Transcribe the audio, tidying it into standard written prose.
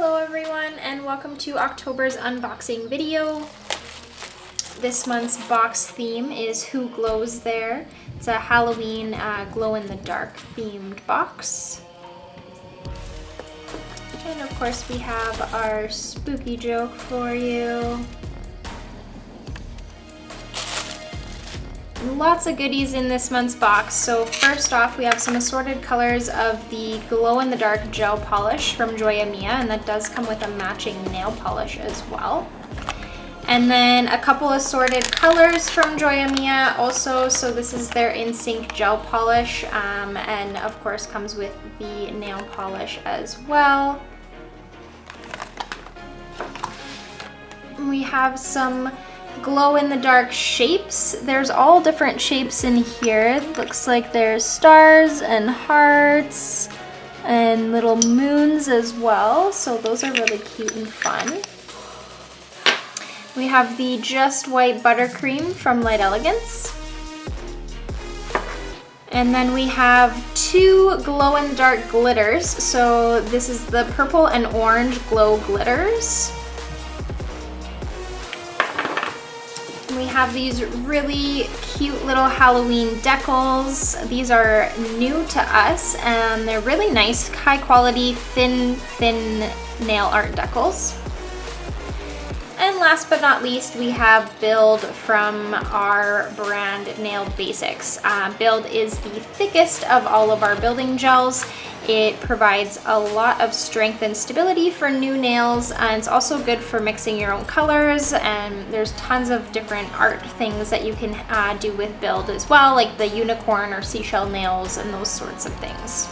Hello everyone and welcome to October's unboxing video. This month's box theme is Who Glows There? It's a Halloween glow-in-the-dark themed box. And of course we have our spooky joke for you. Lots of goodies in this month's box. So first off, we have some assorted colors of the glow-in-the-dark gel polish from Joya Mia, and that does come with a matching nail polish as well. And then a couple assorted colors from Joya Mia also. So this is their inSync gel polish, and of course comes with the nail polish as well. We have some glow-in-the-dark shapes. There's all different shapes in here. It looks like there's stars and hearts and little moons as well. So those are really cute and fun. We have the Just White Buttercream from Elegance. And then we have two glow-in-the-dark glitters. So this is the purple and orange glow glitters. We have these really cute little Halloween decals. These are new to us and they're really nice, high quality, thin nail art decals. And last but not least, we have Build from our brand nailbasics. Build is the thickest of all of our building gels. It provides a lot of strength and stability for new nails, and it's also good for mixing your own colors, and there's tons of different art things that you can do with Build as well, like the unicorn or seashell nails and those sorts of things.